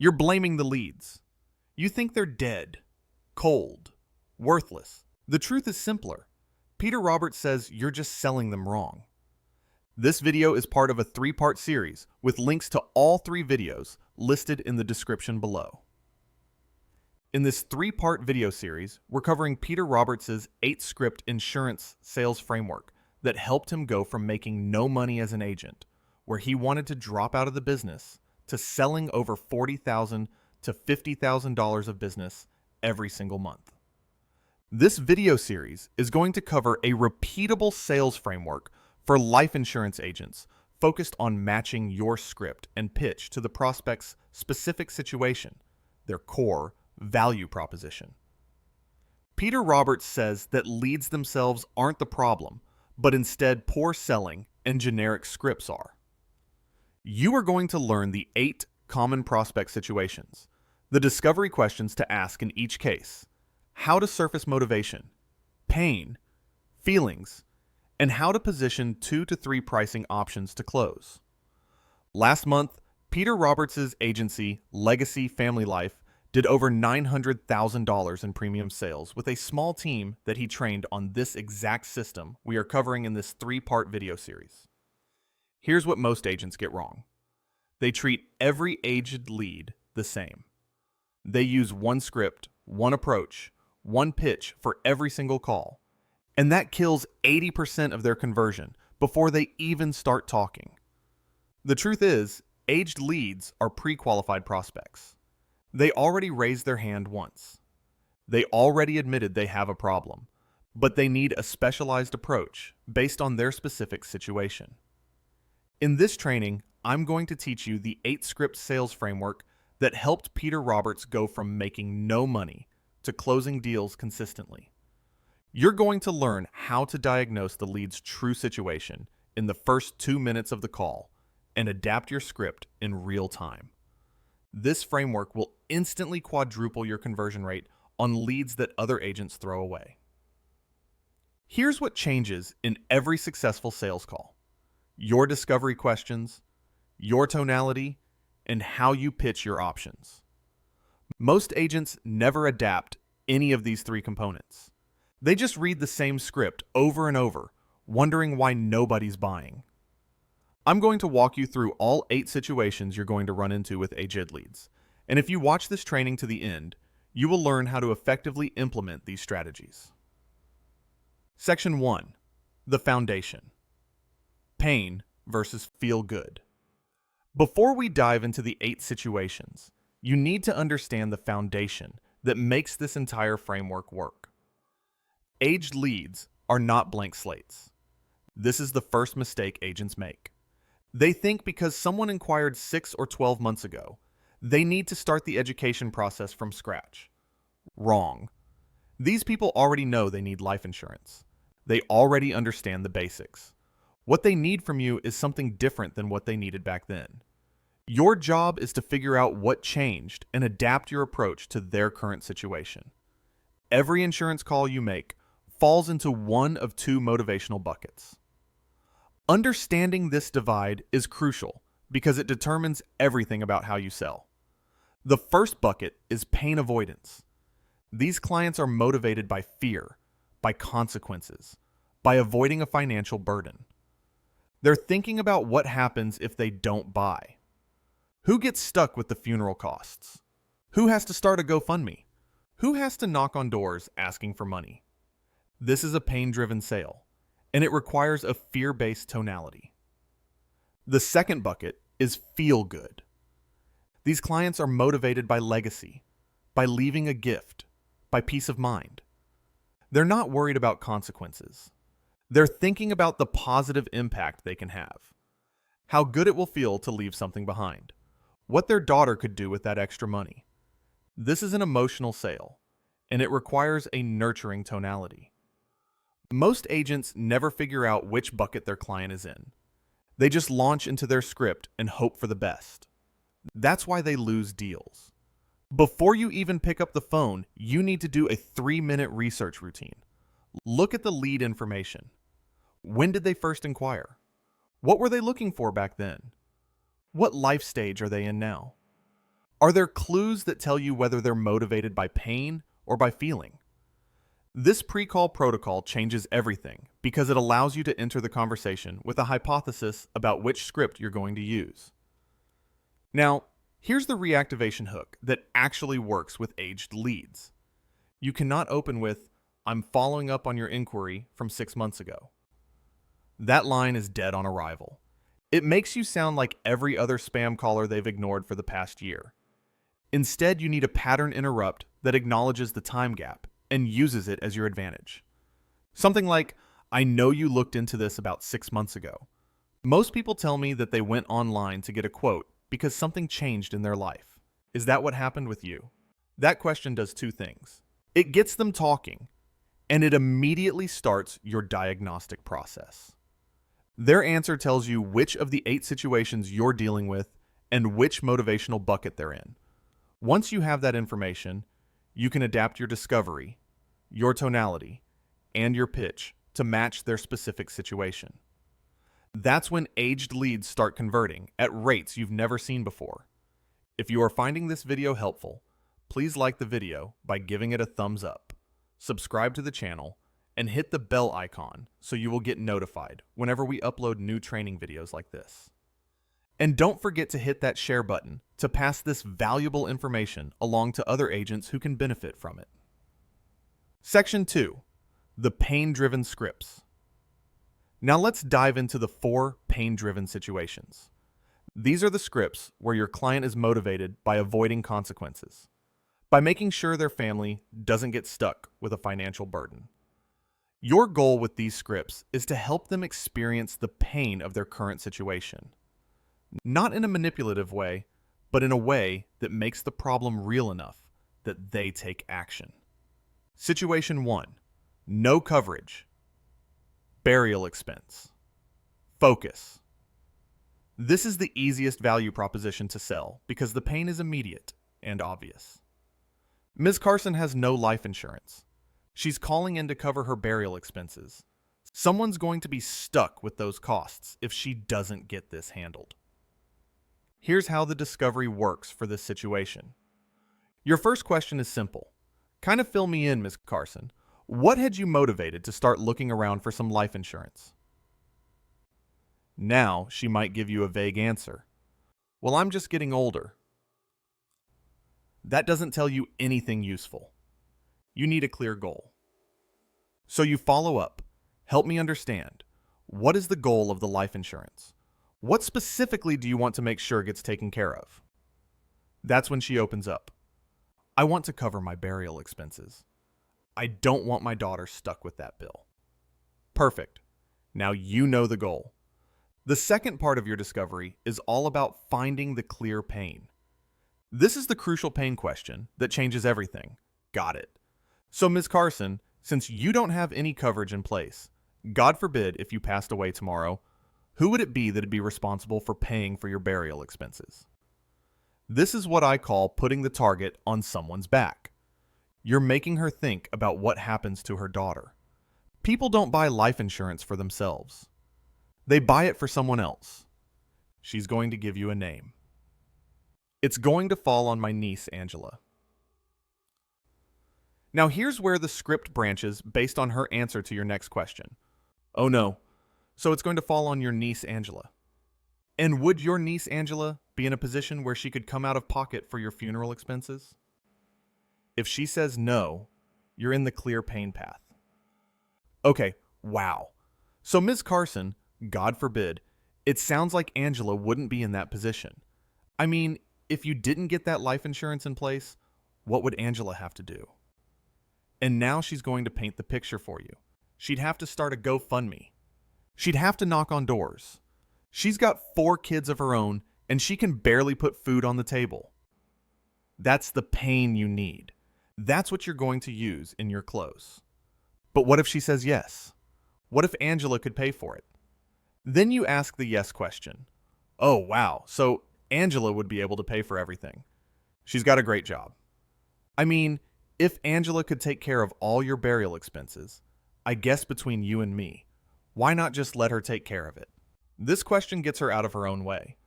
You're blaming the leads. You think they're dead, cold, worthless. The truth is simpler. Peter Roberts says you're just selling them wrong. This video is part of a 3-part series with links to all 3 videos listed in the description below. In this 3-part video series, we're covering Peter Roberts' 8 Script Insurance Sales Framework that helped him go from making no money as an agent, where he wanted to drop out of the business, to selling over $40,000 to $50,000 of business every single month. This video series is going to cover a repeatable sales framework for life insurance agents focused on matching your script and pitch to the prospect's specific situation, their core value proposition. Peter Roberts says that leads themselves aren't the problem, but instead poor selling and generic scripts are. You are going to learn the 8 common prospect situations, the discovery questions to ask in each case, how to surface motivation, pain, feelings, and how to position 2 to 3 pricing options to close. Last month, Peter Roberts' agency, Legacy Family Life, did over $900,000 in premium sales with a small team that he trained on this exact system we are covering in this 3-part video series. Here's what most agents get wrong. They treat every aged lead the same. They use one script, one approach, one pitch for every single call, and that kills 80% of their conversion before they even start talking. The truth is, aged leads are pre-qualified prospects. They already raised their hand once. They already admitted they have a problem, but they need a specialized approach based on their specific situation. In this training, I'm going to teach you the 8 script sales framework that helped Peter Roberts go from making no money to closing deals consistently. You're going to learn how to diagnose the lead's true situation in the first 2 minutes of the call and adapt your script in real time. This framework will instantly quadruple your conversion rate on leads that other agents throw away. Here's what changes in every successful sales call: your discovery questions, your tonality, and how you pitch your options. Most agents never adapt any of these 3 components. They just read the same script over and over, wondering why nobody's buying. I'm going to walk you through all 8 situations you're going to run into with aged leads, and if you watch this training to the end, you will learn how to effectively implement these strategies. Section 1. The foundation. Pain versus feel good. Before we dive into the 8 situations, you need to understand the foundation that makes this entire framework work. Aged leads are not blank slates. This is the first mistake agents make. They think because someone inquired 6 or 12 months ago, they need to start the education process from scratch. Wrong. These people already know they need life insurance. They already understand the basics. What they need from you is something different than what they needed back then. Your job is to figure out what changed and adapt your approach to their current situation. Every insurance call you make falls into one of 2 motivational buckets. Understanding this divide is crucial because it determines everything about how you sell. The first bucket is pain avoidance. These clients are motivated by fear, by consequences, by avoiding a financial burden. They're thinking about what happens if they don't buy. Who gets stuck with the funeral costs? Who has to start a GoFundMe? Who has to knock on doors asking for money? This is a pain-driven sale, and it requires a fear-based tonality. The second bucket is feel good. These clients are motivated by legacy, by leaving a gift, by peace of mind. They're not worried about consequences. They're thinking about the positive impact they can have, how good it will feel to leave something behind, what their daughter could do with that extra money. This is an emotional sale, and it requires a nurturing tonality. Most agents never figure out which bucket their client is in. They just launch into their script and hope for the best. That's why they lose deals. Before you even pick up the phone, you need to do a 3-minute research routine. Look at the lead information. When did they first inquire? What were they looking for back then? What life stage are they in now? Are there clues that tell you whether they're motivated by pain or by feeling? This pre-call protocol changes everything because it allows you to enter the conversation with a hypothesis about which script you're going to use. Now, here's the reactivation hook that actually works with aged leads. You cannot open with, "I'm following up on your inquiry from 6 months ago." That line is dead on arrival. It makes you sound like every other spam caller they've ignored for the past year. Instead, you need a pattern interrupt that acknowledges the time gap and uses it as your advantage. Something like, "I know you looked into this about 6 months ago. Most people tell me that they went online to get a quote because something changed in their life. Is that what happened with you?" That question does two things. It gets them talking, and it immediately starts your diagnostic process. Their answer tells you which of the 8 situations you're dealing with and which motivational bucket they're in. Once you have that information, you can adapt your discovery, your tonality, and your pitch to match their specific situation. That's when aged leads start converting at rates you've never seen before. If you are finding this video helpful, please like the video by giving it a thumbs up, subscribe to the channel, and hit the bell icon so you will get notified whenever we upload new training videos like this. And don't forget to hit that share button to pass this valuable information along to other agents who can benefit from it. Section 2. The pain-driven scripts. Now let's dive into the 4 pain-driven situations. These are the scripts where your client is motivated by avoiding consequences, by making sure their family doesn't get stuck with a financial burden. Your goal with these scripts is to help them experience the pain of their current situation. Not in a manipulative way, but in a way that makes the problem real enough that they take action. Situation 1. No coverage. Burial expense. Focus. This is the easiest value proposition to sell because the pain is immediate and obvious. Ms. Carson has no life insurance. She's calling in to cover her burial expenses. Someone's going to be stuck with those costs if she doesn't get this handled. Here's how the discovery works for this situation. Your first question is simple. Kind of fill me in, Ms. Carson. What had you motivated to start looking around for some life insurance? Now she might give you a vague answer. Well, I'm just getting older. That doesn't tell you anything useful. You need a clear goal. So you follow up. Help me understand. What is the goal of the life insurance? What specifically do you want to make sure gets taken care of? That's when she opens up. I want to cover my burial expenses. I don't want my daughter stuck with that bill. Perfect. Now you know the goal. The second part of your discovery is all about finding the clear pain. This is the crucial pain question that changes everything. Got it. So Ms. Carson, since you don't have any coverage in place, God forbid if you passed away tomorrow, who would it be that'd be responsible for paying for your burial expenses? This is what I call putting the target on someone's back. You're making her think about what happens to her daughter. People don't buy life insurance for themselves. They buy it for someone else. She's going to give you a name. It's going to fall on my niece, Angela. Now here's where the script branches based on her answer to your next question. Oh no. So it's going to fall on your niece, Angela. And would your niece, Angela, be in a position where she could come out of pocket for your funeral expenses? If she says no, you're in the clear pain path. Okay, wow. So Ms. Carson, God forbid, it sounds like Angela wouldn't be in that position. I mean, if you didn't get that life insurance in place, what would Angela have to do? And now she's going to paint the picture for you. She'd have to start a GoFundMe. She'd have to knock on doors. She's got 4 kids of her own, and she can barely put food on the table. That's the pain you need. That's what you're going to use in your close. But what if she says yes? What if Angela could pay for it? Then you ask the yes question. Oh, wow, so Angela would be able to pay for everything. She's got a great job. I mean, if Angela could take care of all your burial expenses, I guess between you and me, why not just let her take care of it? This question gets her out of her own way.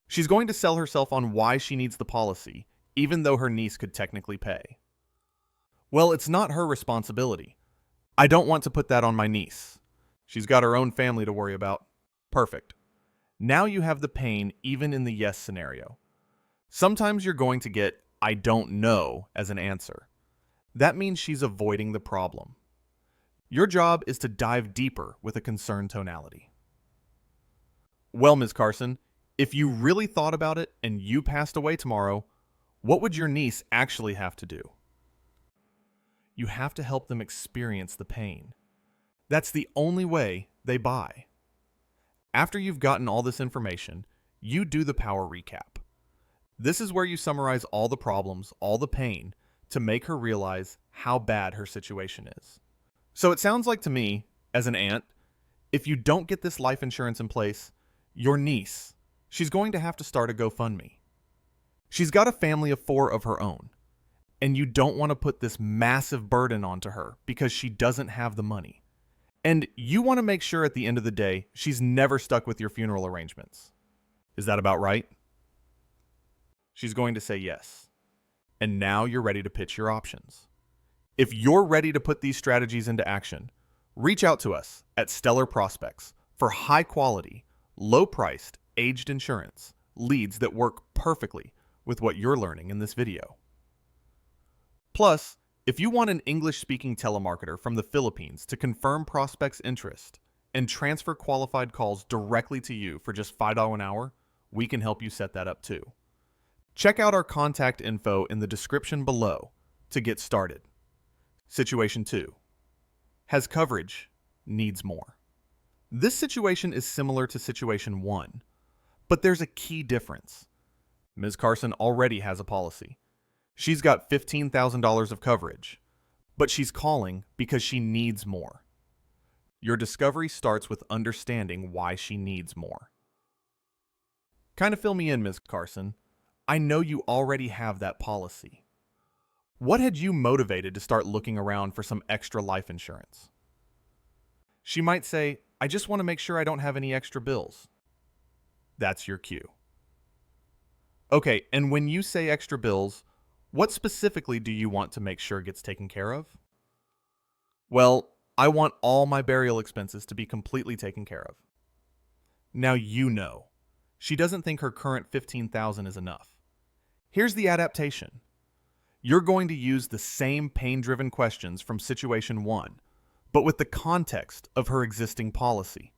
She's going to sell herself on why she needs the policy, even though her niece could technically pay. Well, it's not her responsibility. I don't want to put that on my niece. She's got her own family to worry about. Perfect. Now you have the pain even in the yes scenario. Sometimes you're going to get "I don't know" as an answer. That means she's avoiding the problem. Your job is to dive deeper with a concerned tonality. Well, Ms. Carson, if you really thought about it and you passed away tomorrow, what would your niece actually have to do? You have to help them experience the pain. That's the only way they buy. After you've gotten all this information, you do the power recap. This is where you summarize all the problems, all the pain, to make her realize how bad her situation is. So it sounds like to me, as an aunt, if you don't get this life insurance in place, your niece, she's going to have to start a GoFundMe. She's got a family of 4 of her own, and you don't want to put this massive burden onto her because she doesn't have the money. And you want to make sure at the end of the day, she's never stuck with your funeral arrangements. Is that about right? She's going to say yes. And now you're ready to pitch your options. If you're ready to put these strategies into action, reach out to us at Stellar Prospects for high-quality, low-priced, aged insurance leads that work perfectly with what you're learning in this video. Plus, if you want an English-speaking telemarketer from the Philippines to confirm prospects' interest and transfer qualified calls directly to you for just $5 an hour, we can help you set that up too. Check out our contact info in the description below to get started. Situation 2. Has coverage, needs more. This situation is similar to Situation 1, but there's a key difference. Ms. Carson already has a policy. She's got $15,000 of coverage, but she's calling because she needs more. Your discovery starts with understanding why she needs more. Kind of fill me in, Ms. Carson. I know you already have that policy. What had you motivated to start looking around for some extra life insurance? She might say, I just want to make sure I don't have any extra bills. That's your cue. Okay, and when you say extra bills, what specifically do you want to make sure gets taken care of? Well, I want all my burial expenses to be completely taken care of. Now you know. She doesn't think her current $15,000 is enough. Here's the adaptation. You're going to use the same pain-driven questions from Situation 1, but with the context of her existing policy.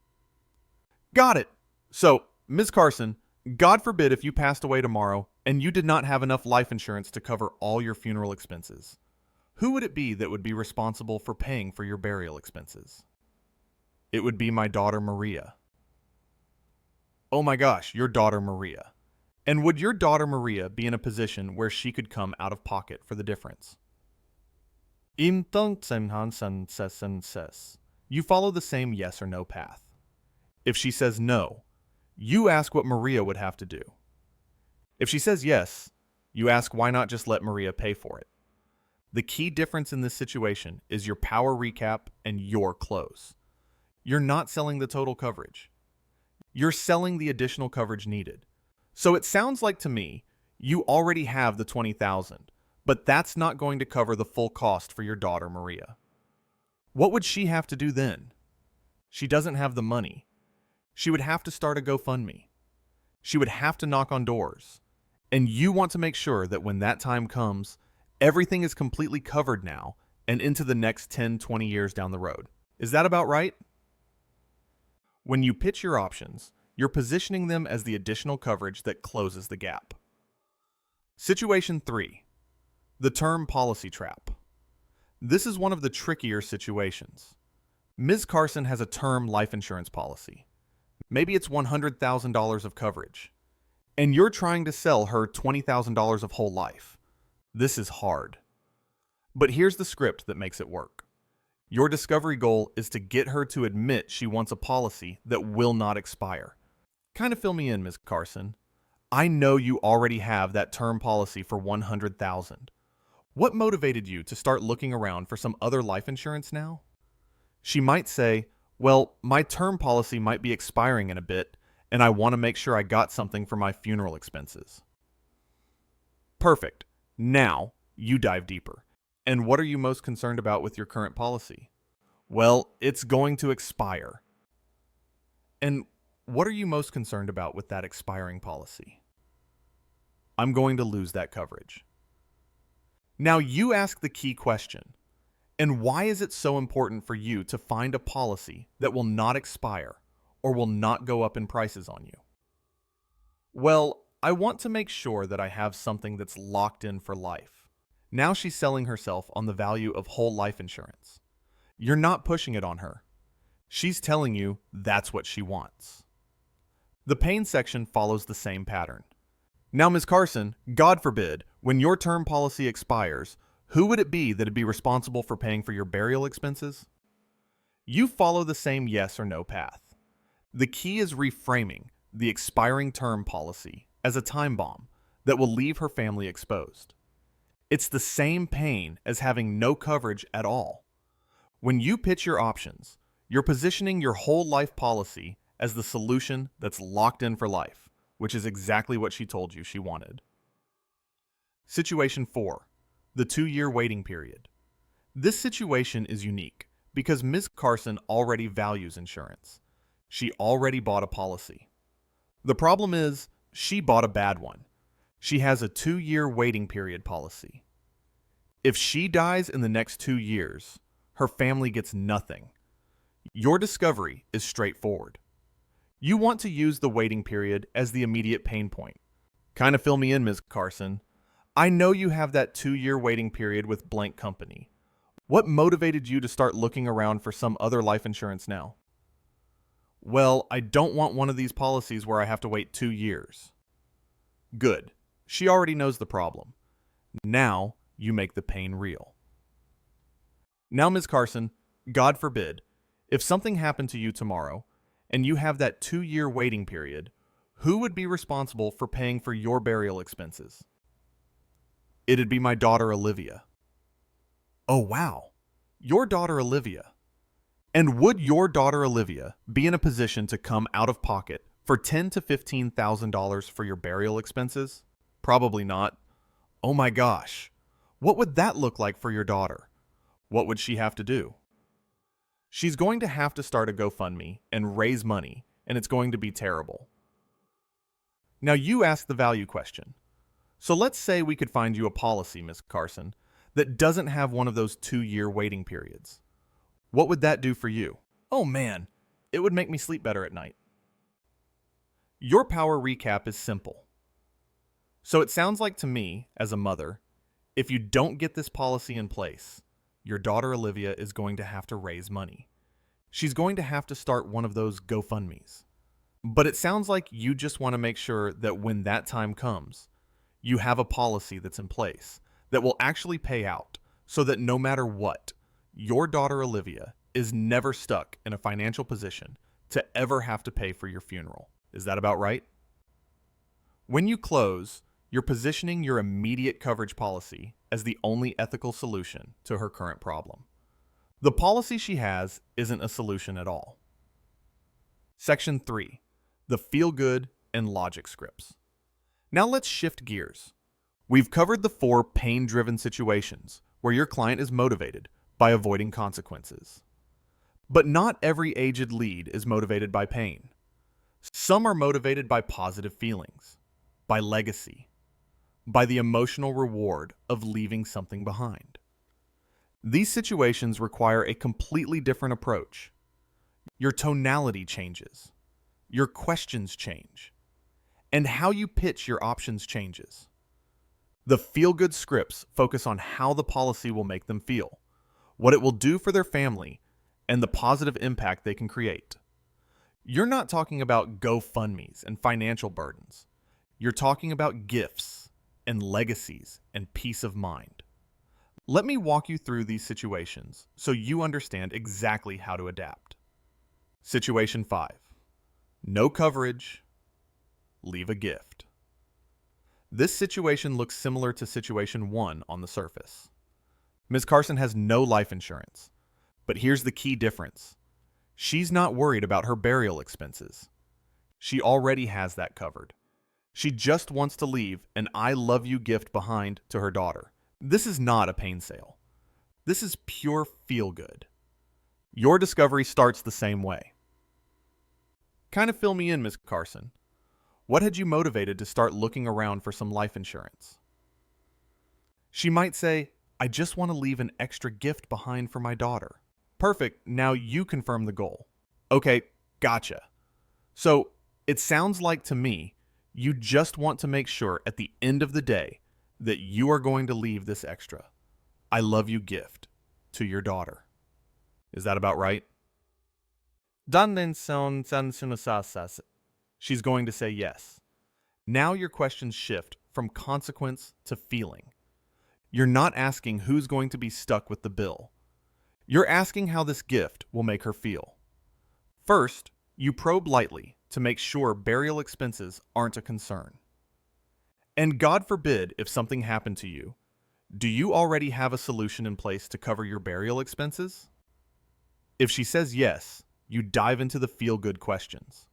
Got it. So, Ms. Carson, God forbid if you passed away tomorrow and you did not have enough life insurance to cover all your funeral expenses. Who would it be that would be responsible for paying for your burial expenses? It would be my daughter Maria. Oh my gosh, your daughter Maria. And would your daughter Maria be in a position where she could come out of pocket for the difference? You follow the same yes or no path. If she says no, you ask what Maria would have to do. If she says yes, you ask why not just let Maria pay for it. The key difference in this situation is your power recap and your close. You're not selling the total coverage. You're selling the additional coverage needed. So it sounds like to me, you already have the $20,000, but that's not going to cover the full cost for your daughter Maria. What would she have to do then? She doesn't have the money. She would have to start a GoFundMe. She would have to knock on doors. And you want to make sure that when that time comes, everything is completely covered now and into the next 10, 20 years down the road. Is that about right? When you pitch your options, you're positioning them as the additional coverage that closes the gap. Situation 3. The term policy trap. This is one of the trickier situations. Ms. Carson has a term life insurance policy. Maybe it's $100,000 of coverage. And you're trying to sell her $20,000 of whole life. This is hard. But here's the script that makes it work. Your discovery goal is to get her to admit she wants a policy that will not expire. Kind of fill me in, Ms. Carson. I know you already have that term policy for $100,000. What motivated you to start looking around for some other life insurance now? She might say, well, my term policy might be expiring in a bit, and I want to make sure I got something for my funeral expenses. Perfect. Now, you dive deeper. And what are you most concerned about with your current policy? Well, it's going to expire. And what are you most concerned about with that expiring policy? I'm going to lose that coverage. Now you ask the key question. And why is it so important for you to find a policy that will not expire or will not go up in prices on you? Well, I want to make sure that I have something that's locked in for life. Now she's selling herself on the value of whole life insurance. You're not pushing it on her. She's telling you that's what she wants. The pain section follows the same pattern. Now, Ms. Carson, God forbid, when your term policy expires, who would it be that'd be responsible for paying for your burial expenses? You follow the same yes or no path. The key is reframing the expiring term policy as a time bomb that will leave her family exposed. It's the same pain as having no coverage at all. When you pitch your options, you're positioning your whole life policy as the solution that's locked in for life, which is exactly what she told you she wanted. Situation 4. The 2-year waiting period. This situation is unique because Ms. Carson already values insurance. She already bought a policy. The problem is, she bought a bad one. She has a 2-year waiting period policy. If she dies in the next 2 years, her family gets nothing. Your discovery is straightforward. You want to use the waiting period as the immediate pain point. Kind of fill me in, Ms. Carson. I know you have that 2-year waiting period with blank company. What motivated you to start looking around for some other life insurance now? Well, I don't want one of these policies where I have to wait 2 years. Good. She already knows the problem. Now, you make the pain real. Now, Ms. Carson, God forbid, if something happened to you tomorrow, and you have that 2-year waiting period, who would be responsible for paying for your burial expenses? It'd be my daughter Olivia. Oh wow, your daughter Olivia. And would your daughter Olivia be in a position to come out of pocket for $10,000 to $15,000 for your burial expenses? Probably not. Oh my gosh, what would that look like for your daughter? What would she have to do? She's going to have to start a GoFundMe and raise money, and it's going to be terrible. Now you ask the value question. So let's say we could find you a policy, Ms. Carson, that doesn't have one of those 2-year waiting periods. What would that do for you? Oh man, it would make me sleep better at night. Your power recap is simple. So it sounds like to me, as a mother, if you don't get this policy in place, your daughter Olivia is going to have to raise money. She's going to have to start one of those GoFundMes. But it sounds like you just want to make sure that when that time comes, you have a policy that's in place that will actually pay out so that no matter what, your daughter Olivia is never stuck in a financial position to ever have to pay for your funeral. Is that about right? When you close, you're positioning your immediate coverage policy as the only ethical solution to her current problem. The policy she has isn't a solution at all. Section 3. The feel-good and logic scripts. Now let's shift gears. We've covered the 4 pain-driven situations where your client is motivated by avoiding consequences. But not every aged lead is motivated by pain. Some are motivated by positive feelings, by legacy, by the emotional reward of leaving something behind. These situations require a completely different approach. Your tonality changes, your questions change, and how you pitch your options changes. The feel-good scripts focus on how the policy will make them feel, what it will do for their family, and the positive impact they can create. You're not talking about GoFundMes and financial burdens. You're talking about gifts and legacies and peace of mind. Let me walk you through these situations so you understand exactly how to adapt. Situation 5. No coverage. Leave a gift. This situation looks similar to situation 1 on the surface. Ms. Carson has no life insurance, but here's the key difference. She's not worried about her burial expenses. She already has that covered. She just wants to leave an I love you gift behind to her daughter. This is not a pain sale. This is pure feel good. Your discovery starts the same way. Kind of fill me in, Ms. Carson. What had you motivated to start looking around for some life insurance? She might say, I just want to leave an extra gift behind for my daughter. Perfect, now you confirm the goal. Okay, gotcha. So, it sounds like to me, you just want to make sure at the end of the day that you are going to leave this extra I love you gift to your daughter. Is that about right? She's going to say yes. Now your questions shift from consequence to feeling. You're not asking who's going to be stuck with the bill. You're asking how this gift will make her feel. First, you probe lightly to make sure burial expenses aren't a concern. And God forbid if something happened to you, do you already have a solution in place to cover your burial expenses? If she says yes, you dive into the feel-good questions.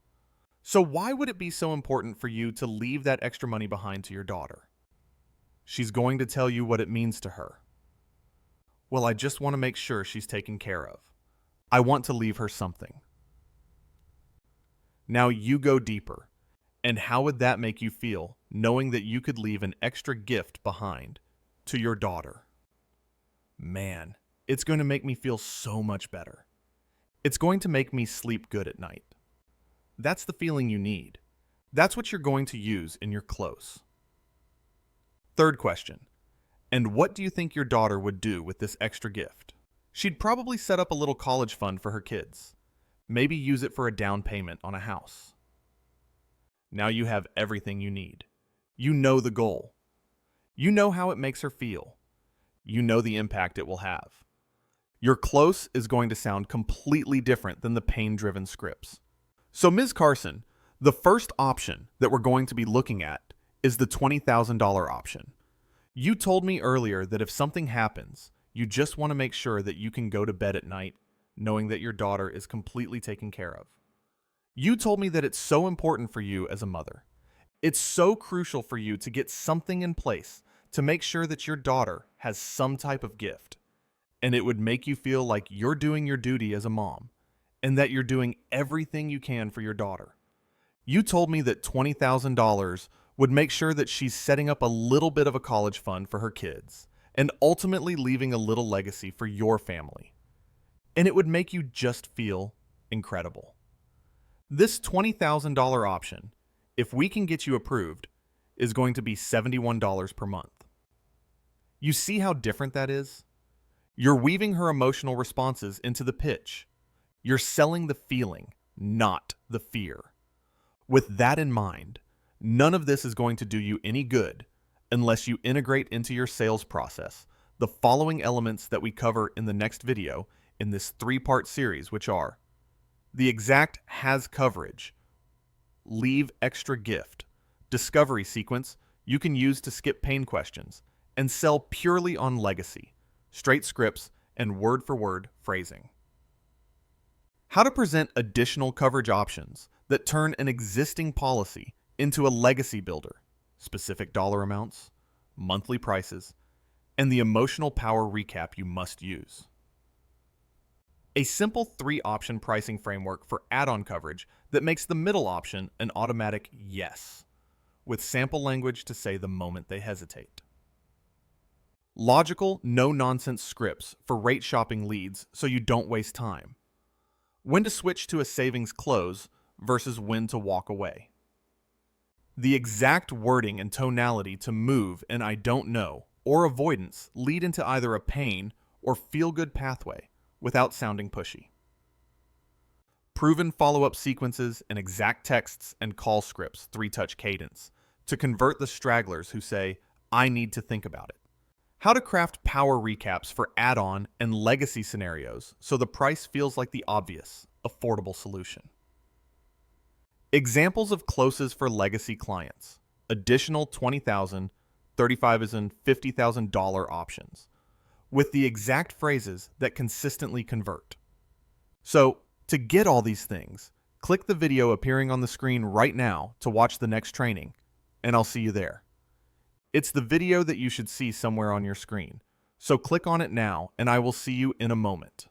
So why would it be so important for you to leave that extra money behind to your daughter? She's going to tell you what it means to her. Well, I just want to make sure she's taken care of. I want to leave her something. Now you go deeper. And how would that make you feel, knowing that you could leave an extra gift behind to your daughter? Man, it's going to make me feel so much better. It's going to make me sleep good at night. That's the feeling you need. That's what you're going to use in your close. Third question. And what do you think your daughter would do with this extra gift? She'd probably set up a little college fund for her kids. Maybe use it for a down payment on a house. Now you have everything you need. You know the goal. You know how it makes her feel. You know the impact it will have. Your close is going to sound completely different than the pain-driven scripts. So, Ms. Carson, the first option that we're going to be looking at is the $20,000 option. You told me earlier that if something happens, you just want to make sure that you can go to bed at night knowing that your daughter is completely taken care of. You told me that it's so important for you as a mother. It's so crucial for you to get something in place to make sure that your daughter has some type of gift. And it would make you feel like you're doing your duty as a mom and that you're doing everything you can for your daughter. You told me that $20,000 would make sure that she's setting up a little bit of a college fund for her kids and ultimately leaving a little legacy for your family. And it would make you just feel incredible. This $20,000 option, if we can get you approved, is going to be $71 per month. You see how different that is? You're weaving her emotional responses into the pitch. You're selling the feeling, not the fear. With that in mind, none of this is going to do you any good unless you integrate into your sales process the following elements that we cover in the next video in this 3-part series, which are the exact has coverage, leave extra gift, discovery sequence you can use to skip pain questions, and sell purely on legacy, straight scripts, and word-for-word phrasing. How to present additional coverage options that turn an existing policy into a legacy builder, specific dollar amounts, monthly prices, and the emotional power recap you must use. A simple 3-option pricing framework for add-on coverage that makes the middle option an automatic yes, with sample language to say the moment they hesitate. Logical, no-nonsense scripts for rate shopping leads so you don't waste time. When to switch to a savings close versus when to walk away. The exact wording and tonality to move an I don't know or avoidance lead into either a pain or feel-good pathway without sounding pushy. Proven follow-up sequences and exact texts and call scripts 3-touch cadence to convert the stragglers who say, I need to think about it. How to craft power recaps for add-on and legacy scenarios so the price feels like the obvious, affordable solution. Examples of closes for legacy clients. Additional $20,000, $35,000 and $50,000 options with the exact phrases that consistently convert. So, to get all these things, Click the video appearing on the screen right now to watch the next training, and I'll see you there. It's the video that you should see somewhere on your screen, so click on it now and I will see you in a moment.